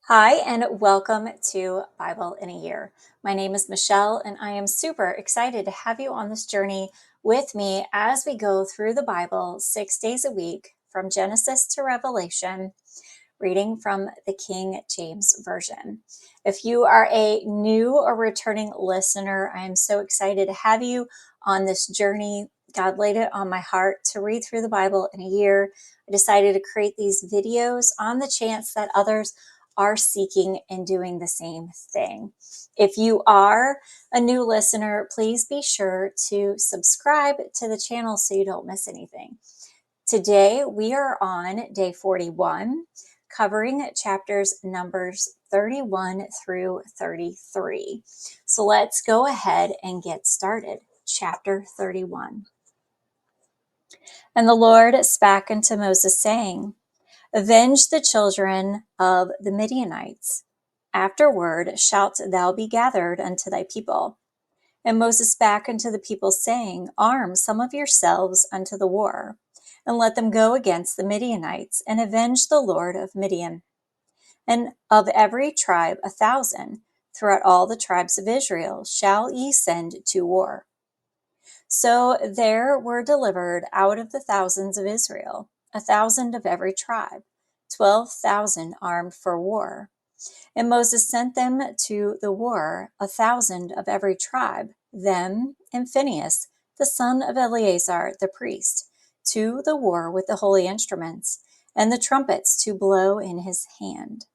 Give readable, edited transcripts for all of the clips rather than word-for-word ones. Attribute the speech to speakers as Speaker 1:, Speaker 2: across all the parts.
Speaker 1: Hi, and welcome to Bible in a Year. My name is Michelle, and I am super excited to have you on this journey with me as we go through the Bible 6 days a week from Genesis to Revelation, reading from the King James Version. If you are a new or returning listener, I am so excited to have you on this journey. God laid it on my heart to read through the Bible in a year. I decided to create these videos on the chance that others are seeking and doing the same thing. If you are a new listener, please be sure to subscribe to the channel so you don't miss anything. Today we are on day 41, covering chapters numbers 31 through 33. So let's go ahead and get started. Chapter 31. And the Lord spake unto Moses, saying, Avenge the children of the Midianites. Afterward shalt thou be gathered unto thy people. And Moses spake unto the people, saying, Arm some of yourselves unto the war, and let them go against the Midianites, and avenge the Lord of Midian. And of every tribe 1,000, throughout all the tribes of Israel, shall ye send to war. So there were delivered out of the thousands of Israel 1,000 of every tribe, 12,000 armed for war. And Moses sent them to the war 1,000 of every tribe, them and Phinehas, the son of Eleazar the priest, to the war with the holy instruments, and the trumpets to blow in his hand.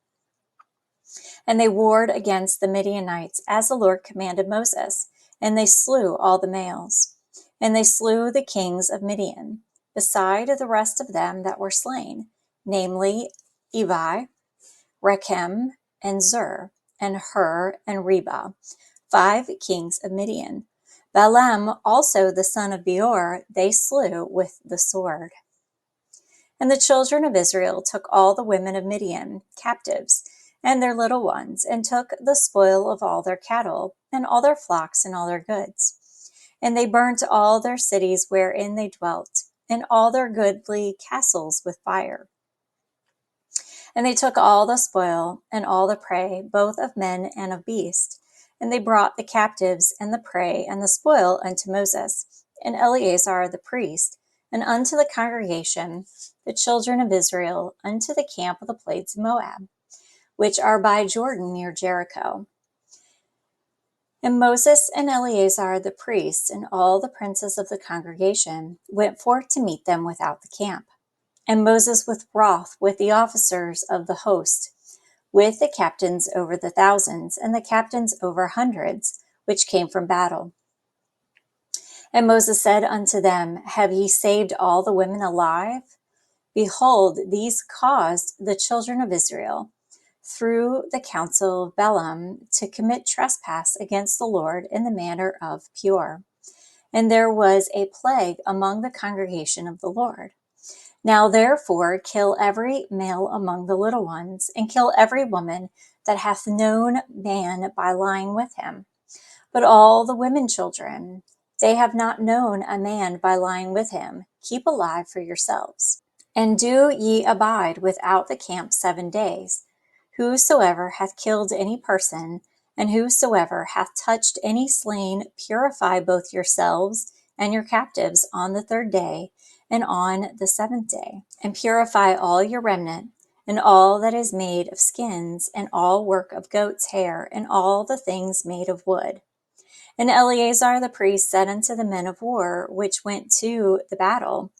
Speaker 1: And they warred against the Midianites, as the Lord commanded Moses, and they slew all the males. And they slew the kings of Midian, beside the rest of them that were slain, namely Evi, Rechem, and Zur, and Hur, and Reba, 5 kings of Midian. Balaam also the son of Beor they slew with the sword. And the children of Israel took all the women of Midian captives, and their little ones, and took the spoil of all their cattle, and all their flocks, and all their goods. And they burnt all their cities wherein they dwelt, and all their goodly castles with fire. And they took all the spoil and all the prey, both of men and of beasts. And they brought the captives and the prey and the spoil unto Moses and Eleazar the priest, and unto the congregation, the children of Israel, unto the camp of the plains of Moab, which are by Jordan near Jericho. And Moses and Eleazar the priest and all the princes of the congregation went forth to meet them without the camp. And Moses was wroth with the officers of the host, with the captains over the thousands, and the captains over hundreds, which came from battle. And Moses said unto them, Have ye saved all the women alive? Behold, these caused the children of Israel, through the counsel of Balaam, to commit trespass against the Lord in the manner of Peor. And there was a plague among the congregation of the Lord. Now therefore kill every male among the little ones, and kill every woman that hath known man by lying with him. But all the women children, they have not known a man by lying with him, keep alive for yourselves. And do ye abide without the camp 7 days. Whosoever hath killed any person, and whosoever hath touched any slain, purify both yourselves and your captives on the 3rd day, and on the 7th day. And purify all your remnant, and all that is made of skins, and all work of goat's hair, and all the things made of wood. And Eleazar the priest said unto the men of war, which went to the battle,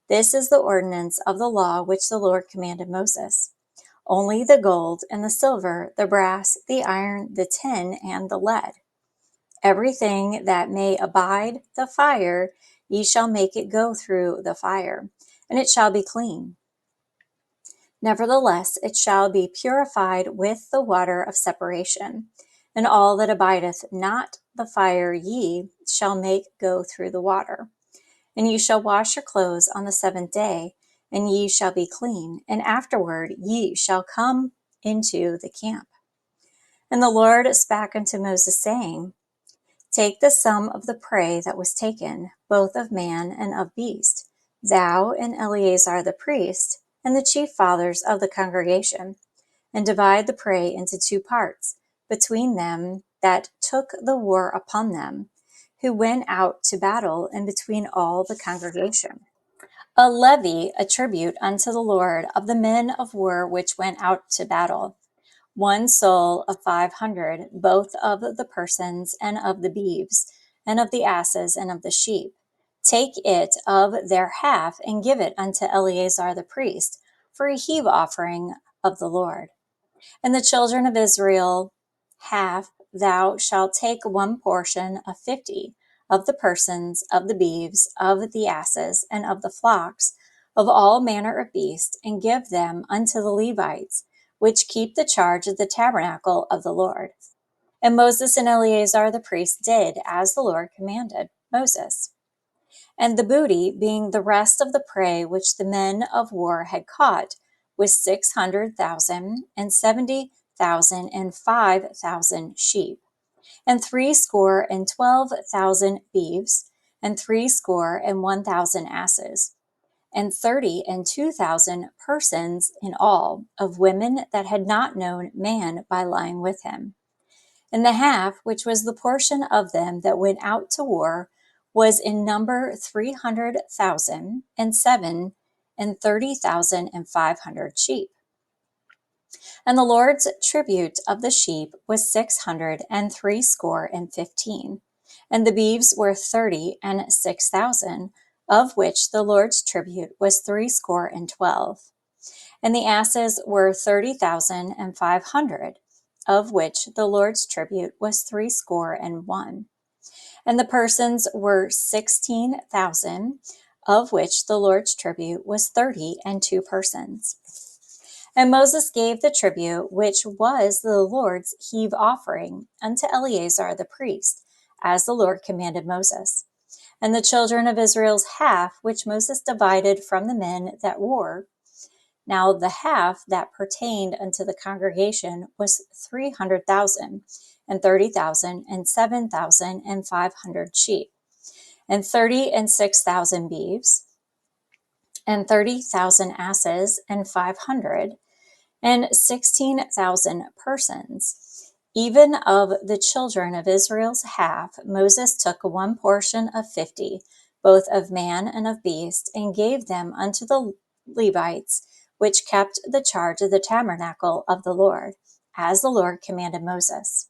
Speaker 1: This is the ordinance of the law which the Lord commanded Moses. Only the gold and the silver, the brass, the iron, the tin, and the lead. Everything that may abide the fire, ye shall make it go through the fire, and it shall be clean. Nevertheless, it shall be purified with the water of separation, and all that abideth not the fire ye shall make go through the water. And ye shall wash your clothes on the 7th day, and ye shall be clean, and afterward ye shall come into the camp. And the Lord spake unto Moses, saying, Take the sum of the prey that was taken, both of man and of beast, thou and Eleazar the priest, and the chief fathers of the congregation, and divide the prey into 2 parts, between them that took the war upon them, who went out to battle, and between all the congregation. A levy, a tribute unto the Lord of the men of war which went out to battle. 1 soul of 500, both of the persons and of the beeves, and of the asses and of the sheep. Take it of their half, and give it unto Eleazar the priest, for a heave offering of the Lord. And the children of Israel half, thou shalt take 1 portion of 50 of the persons, of the beeves, of the asses, and of the flocks, of all manner of beasts, and give them unto the Levites, which keep the charge of the tabernacle of the Lord. And Moses and Eleazar the priest did as the Lord commanded Moses. And the booty, being the rest of the prey which the men of war had caught, was 600,000, and 70,000, and 5,000 sheep, and threescore and 12,000 beeves, and 61,000 asses, and 32,000 persons in all, of women that had not known man by lying with him. And the half, which was the portion of them that went out to war, was in number 300,000, and 30,500 sheep. And the Lord's tribute of the sheep was 615, and the beeves were 36,000, of which the Lord's tribute was 12. And the asses were 30,500, of which the Lord's tribute was 61. And the persons were 16,000, of which the Lord's tribute was 32 persons. And Moses gave the tribute, which was the Lord's heave offering, unto Eleazar the priest, as the Lord commanded Moses. And the children of Israel's half, which Moses divided from the men that war, now the half that pertained unto the congregation was 300,000, and 30,000, and 7,500 sheep, and 36,000 beeves, and 30,000 asses, and 500, and 16,000 persons. Even of the children of Israel's half, Moses took 1 portion of 50, both of man and of beast, and gave them unto the Levites, which kept the charge of the tabernacle of the Lord, as the Lord commanded Moses.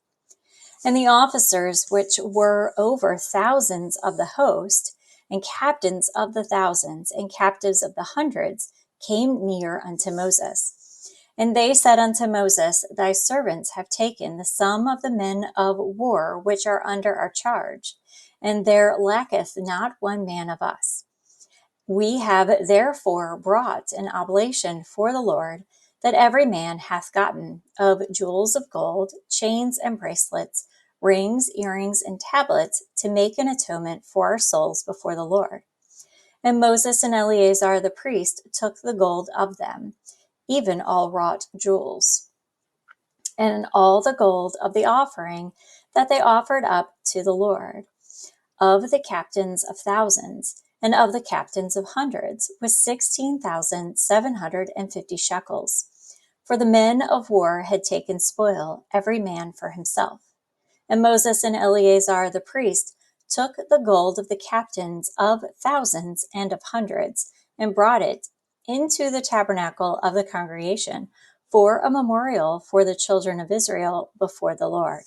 Speaker 1: And the officers which were over thousands of the host, and captains of the thousands, and captives of the hundreds, came near unto Moses. And they said unto Moses, Thy servants have taken the sum of the men of war which are under our charge, and there lacketh not 1 man of us. We have therefore brought an oblation for the Lord, that every man hath gotten of jewels of gold, chains and bracelets, rings, earrings, and tablets, to make an atonement for our souls before the Lord. And Moses and Eleazar the priest took the gold of them, even all wrought jewels, and all the gold of the offering that they offered up to the Lord, of the captains of thousands, and of the captains of hundreds, was 16,750 shekels. For the men of war had taken spoil, every man for himself. And Moses and Eleazar the priest took the gold of the captains of thousands and of hundreds, and brought it into the tabernacle of the congregation for a memorial for the children of Israel before the Lord.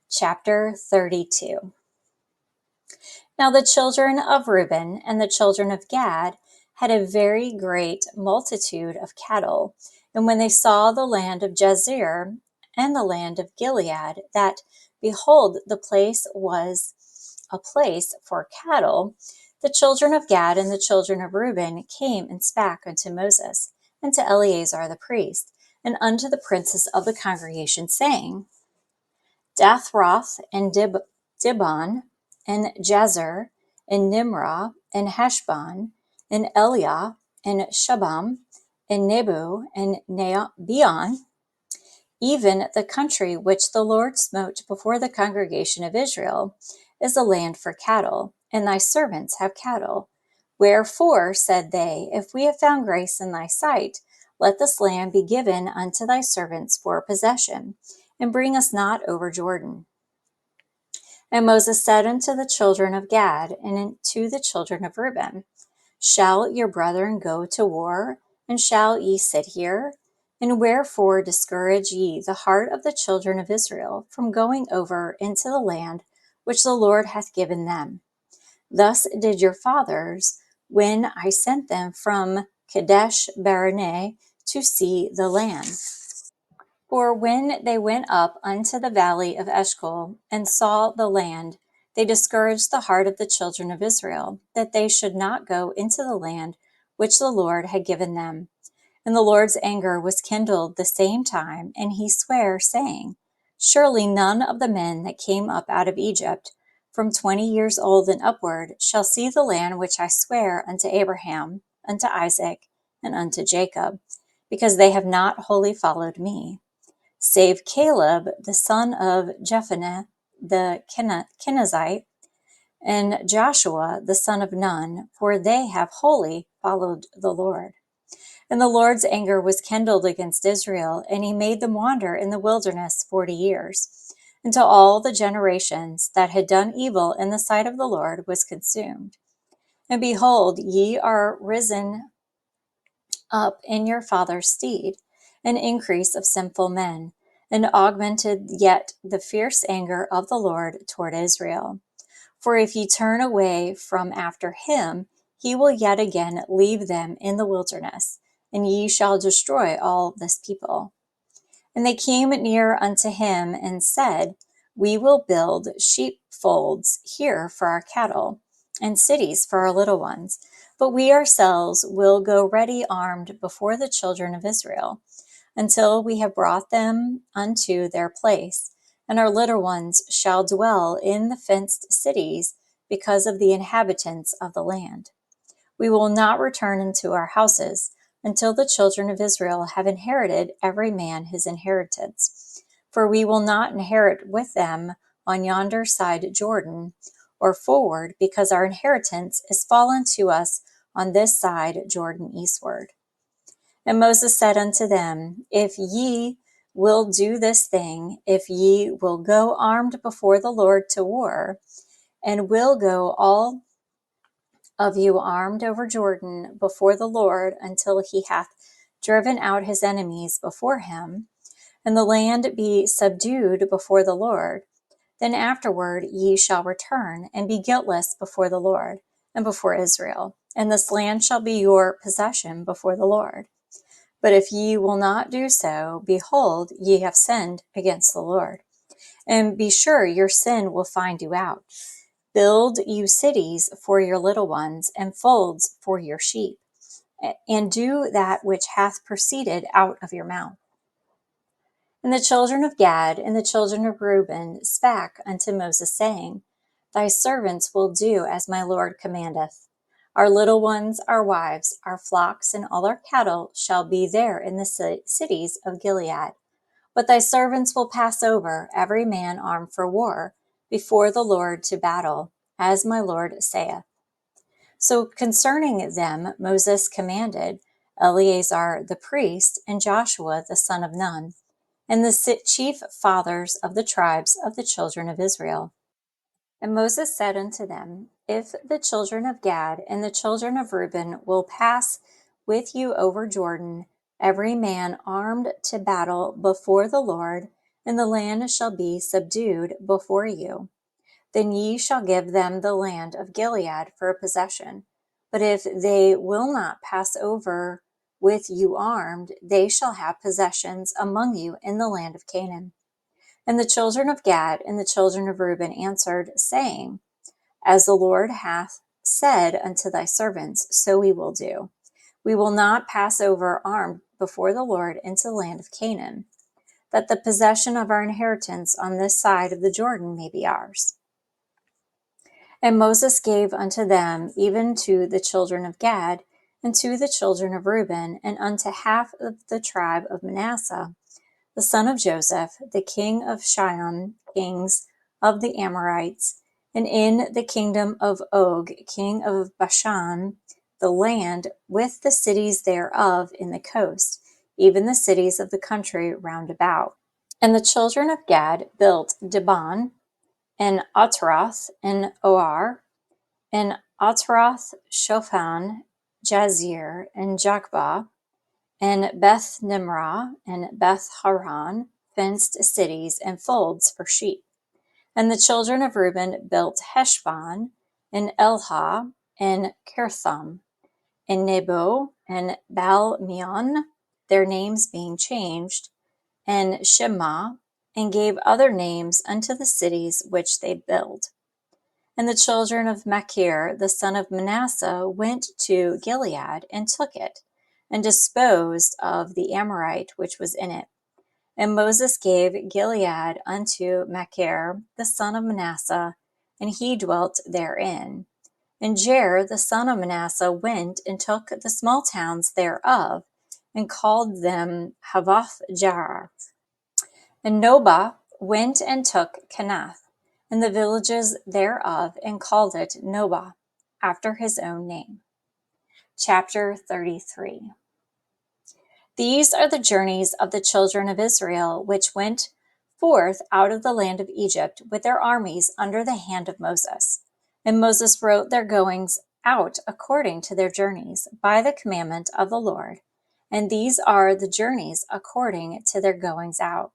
Speaker 1: Chapter 32. Now the children of Reuben and the children of Gad had a very great multitude of cattle. And when they saw the land of Jazer and the land of Gilead, that, behold, the place was a place for cattle, the children of Gad and the children of Reuben came and spake unto Moses, and to Eleazar the priest, and unto the princes of the congregation, saying, Dathroth and Dibon, and Jazer, and Nimrah, and Heshbon, and Eliah, and Shabam, and Nebu, and Beon, even the country which the Lord smote before the congregation of Israel, is a land for cattle, and thy servants have cattle. Wherefore, said they, if we have found grace in thy sight, let this land be given unto thy servants for possession, and bring us not over Jordan. And Moses said unto the children of Gad and to the children of Reuben, Shall your brethren go to war, and shall ye sit here? And wherefore discourage ye the heart of the children of Israel from going over into the land which the Lord hath given them? Thus did your fathers, when I sent them from Kadesh Barnea to see the land. For when they went up unto the valley of Eshcol and saw the land, they discouraged the heart of the children of Israel, that they should not go into the land which the Lord had given them. And the Lord's anger was kindled the same time, and he sware, saying, Surely none of the men that came up out of Egypt, from 20 years old and upward, shall see the land which I swear unto Abraham, unto Isaac, and unto Jacob, because they have not wholly followed me, save Caleb the son of Jephunneh the Kenizzite, and Joshua the son of Nun, for they have wholly followed the Lord. And the Lord's anger was kindled against Israel, and he made them wander in the wilderness 40 years, until all the generations that had done evil in the sight of the Lord was consumed. And behold, ye are risen up in your father's stead, an increase of sinful men, and augmented yet the fierce anger of the Lord toward Israel. For if ye turn away from after him, he will yet again leave them in the wilderness, and ye shall destroy all this people. And they came near unto him and said, We will build sheepfolds here for our cattle, and cities for our little ones. But we ourselves will go ready armed before the children of Israel, until we have brought them unto their place. And our little ones shall dwell in the fenced cities because of the inhabitants of the land. We will not return into our houses until the children of Israel have inherited every man his inheritance. For we will not inherit with them on yonder side Jordan or forward, because our inheritance is fallen to us on this side Jordan eastward. And Moses said unto them, If ye will do this thing, if ye will go armed before the Lord to war, and will go all of you armed over Jordan before the Lord until he hath driven out his enemies before him, and the land be subdued before the Lord, then afterward ye shall return and be guiltless before the Lord and before Israel, and this land shall be your possession before the Lord. But if ye will not do so, behold, ye have sinned against the Lord. And be sure your sin will find you out. Build you cities for your little ones, and folds for your sheep, and do that which hath proceeded out of your mouth. And the children of Gad and the children of Reuben spake unto Moses, saying, Thy servants will do as my Lord commandeth. Our little ones, our wives, our flocks, and all our cattle shall be there in the cities of Gilead. But thy servants will pass over, every man armed for war, before the Lord to battle, as my Lord saith. So concerning them Moses commanded Eleazar the priest, and Joshua the son of Nun, and the chief fathers of the tribes of the children of Israel. And Moses said unto them, If the children of Gad and the children of Reuben will pass with you over Jordan, every man armed to battle before the Lord, and the land shall be subdued before you, then ye shall give them the land of Gilead for a possession. But if they will not pass over with you armed, they shall have possessions among you in the land of Canaan. And the children of Gad and the children of Reuben answered, saying, As the Lord hath said unto thy servants, so we will do. We will not pass over armed before the Lord into the land of Canaan, that the possession of our inheritance on this side of the Jordan may be ours. And Moses gave unto them, even to the children of Gad, and to the children of Reuben, and unto half of the tribe of Manasseh, the son of Joseph, the king of Shion, kings of the Amorites, and in the kingdom of Og, king of Bashan, the land with the cities thereof in the coast, even the cities of the country round about. And the children of Gad built Dibon, and Ataroth, and Oar, and Ataroth, Shophan, Jazer, and Jokbah, and Beth Nimrah, and Beth Haran, fenced cities and folds for sheep. And the children of Reuben built Heshbon, and Elha, and Kirtham, and Nebo, and Baal-meon, their names being changed, and Shema, and gave other names unto the cities which they built. And the children of Machir, the son of Manasseh, went to Gilead and took it, and disposed of the Amorite which was in it. And Moses gave Gilead unto Machir, the son of Manasseh, and he dwelt therein. And Jair, the son of Manasseh, went and took the small towns thereof, and called them Havoth Jair. And Nobah went and took Kenath, and the villages thereof, and called it Nobah, after his own name. Chapter 33. These are the journeys of the children of Israel, which went forth out of the land of Egypt with their armies under the hand of Moses. And Moses wrote their goings out according to their journeys, by the commandment of the Lord. And these are the journeys according to their goings out.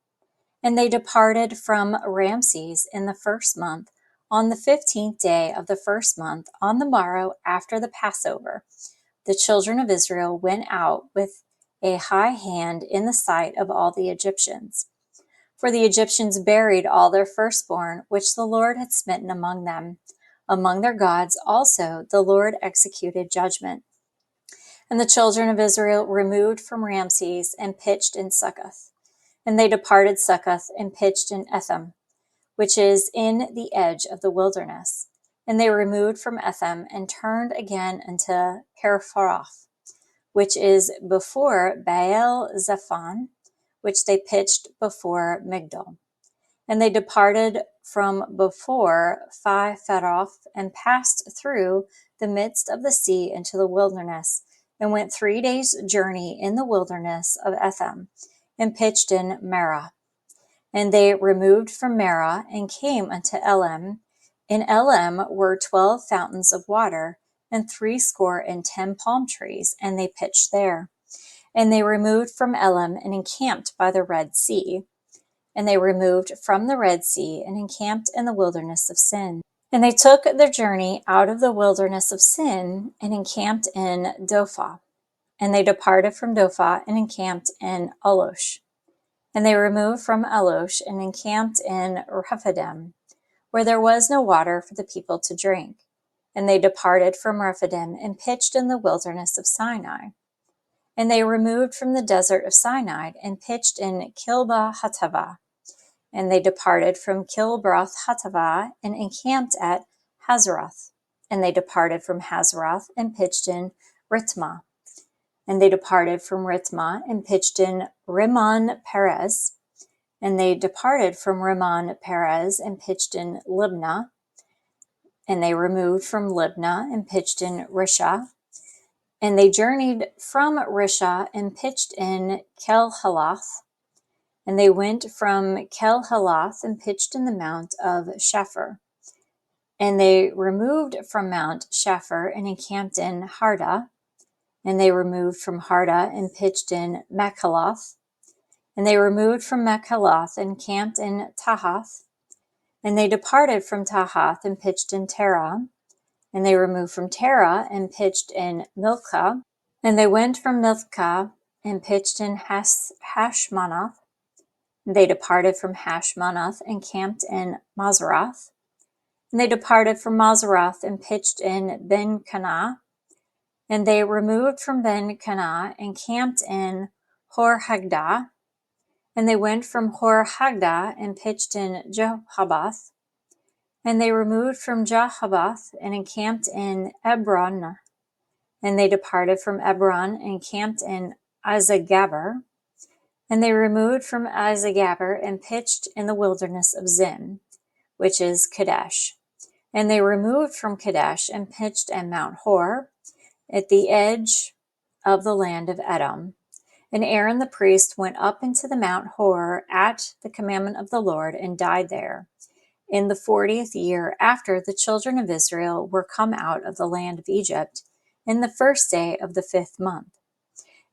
Speaker 1: And they departed from Ramses in the first month, on the 15th day of the first month, on the morrow after the Passover. The children of Israel went out with a high hand in the sight of all the Egyptians. For the Egyptians buried all their firstborn, which the Lord had smitten among them. Among their gods also the Lord executed judgment. And the children of Israel removed from Ramses and pitched in Succoth. And they departed Succoth and pitched in Etham, which is in the edge of the wilderness. And they removed from Etham and turned again unto Kerphoroth, which is before Baal Zephon, which they pitched before Migdol. And they departed from before Phi-Pharoth and passed through the midst of the sea into the wilderness, and went 3 days' journey in the wilderness of Etham, and pitched in Marah. And they removed from Marah and came unto Elim. In Elim were 12 fountains of water, and 70 palm trees, and they pitched there. And they removed from Elim and encamped by the Red Sea. And they removed from the Red Sea and encamped in the wilderness of Sin. And they took their journey out of the wilderness of Sin and encamped in Dophah. And they departed from Dophah and encamped in Olosh. And they removed from Olosh and encamped in Rephidim, where there was no water for the people to drink. And they departed from Rephidim and pitched in the wilderness of Sinai. And they removed from the desert of Sinai and pitched in Kilba Hatava. And they departed from Kilbroth Hatava and encamped at Hazeroth. And they departed from Hazeroth and pitched in Ritmah. And they departed from Ritmah and pitched in Rimmon Perez. And they departed from Rimmon Perez and pitched in Libnah. And they removed from Libnah and pitched in Risha. And they journeyed from Risha and pitched in Kelhalath. And they went from Kelhalath and pitched in the mount of Shapher. And they removed from Mount Shapher and encamped in Harda. And they removed from Harda and pitched in Machaloth. And they removed from Machaloth and camped in Tahath. And they departed from Tahath and pitched in Terah. And they removed from Terah and pitched in Milcah. And they went from Milcah and pitched in Hashmanoth. They departed from Hashmanoth and camped in Mazeroth. And they departed from Mazeroth and pitched in Ben-Canah. And they removed from Ben-Canah and camped in Hor-Hagdah. And they went from Hor-Hagdah and pitched in Jehobath. And they removed from Jehobath and encamped in Ebron. And they departed from Ebron and camped in Izagaber. And they removed from Izagaber and pitched in the wilderness of Zin, which is Kadesh. And they removed from Kadesh and pitched at Mount Hor, at the edge of the land of Edom. And Aaron the priest went up into the Mount Hor at the commandment of the Lord and died there, in the 40th year after the children of Israel were come out of the land of Egypt, in the first day of the 5th month.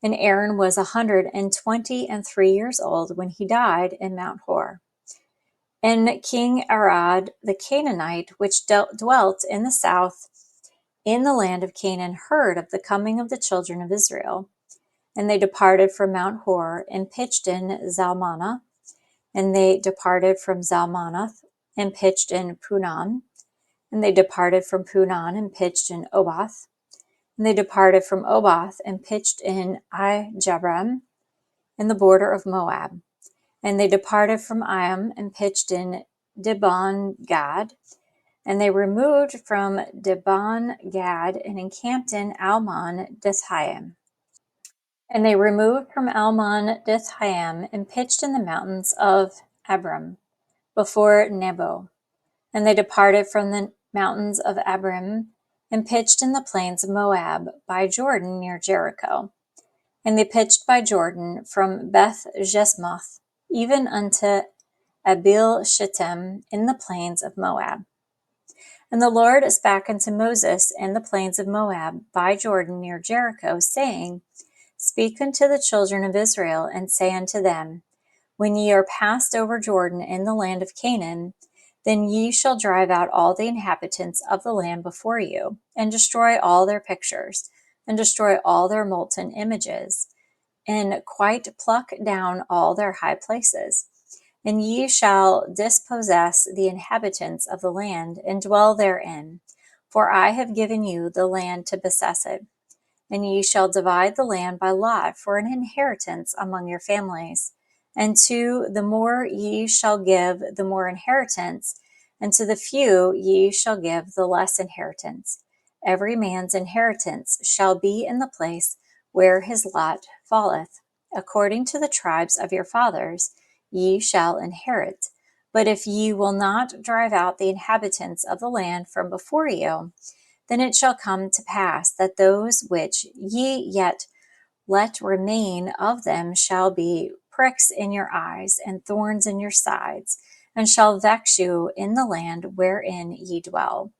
Speaker 1: And Aaron was 123 years old when he died in Mount Hor. And King Arad the Canaanite, which dwelt in the south in the land of Canaan, heard of the coming of the children of Israel. And they departed from Mount Hor and pitched in Zalmanah. And they departed from Zalmanath and pitched in Punan. And they departed from Punan and pitched in Oboth. And they departed from Oboth and pitched in Ijabram, in the border of Moab. And they departed from Iam and pitched in Dibon Gad. And they removed from Dibon Gad and encamped in Almon Dithayim. And they removed from Almon Dithayim and pitched in the mountains of Abram, before Nebo. And they departed from the mountains of Abram and pitched in the plains of Moab, by Jordan near Jericho. And they pitched by Jordan from Beth Jesmoth even unto Abil Shittim in the plains of Moab. And the Lord spake unto Moses in the plains of Moab, by Jordan near Jericho, saying, Speak unto the children of Israel, and say unto them, When ye are passed over Jordan in the land of Canaan, then ye shall drive out all the inhabitants of the land before you, and destroy all their pictures, and destroy all their molten images, and quite pluck down all their high places. And ye shall dispossess the inhabitants of the land, and dwell therein, for I have given you the land to possess it. And ye shall divide the land by lot for an inheritance among your families. And to the more ye shall give the more inheritance, and to the few ye shall give the less inheritance. Every man's inheritance shall be in the place where his lot falleth. According to the tribes of your fathers ye shall inherit. But if ye will not drive out the inhabitants of the land from before you, then it shall come to pass that those which ye yet let remain of them shall be pricks in your eyes and thorns in your sides, and shall vex you in the land wherein ye dwell.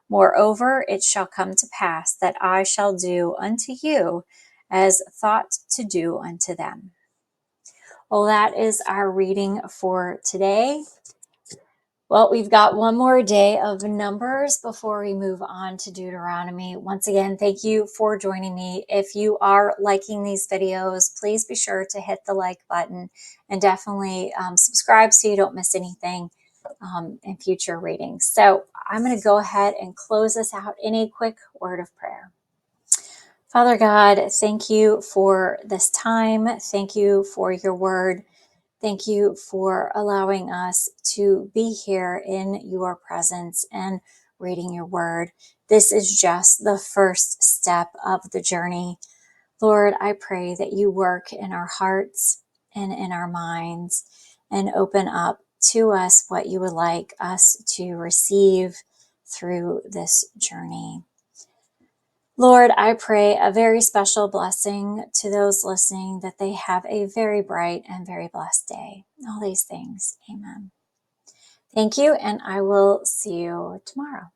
Speaker 1: Moreover, it shall come to pass that I shall do unto you as thought to do unto them. Well, that is our reading for today. Well, we've got one more day of Numbers before we move on to Deuteronomy. Once again, thank you for joining me. If you are liking these videos, please be sure to hit the like button and definitely subscribe so you don't miss anything in future readings. So I'm going to go ahead and close this out in a quick word of prayer. Father God, thank you for this time. Thank you for your word. Thank you for allowing us to be here in your presence and reading your word. This is just the first step of the journey. Lord, I pray that you work in our hearts and in our minds and open up to us what you would like us to receive through this journey. Lord, I pray a very special blessing to those listening, that they have a very bright and very blessed day. All these things. Amen. Thank you, and I will see you tomorrow.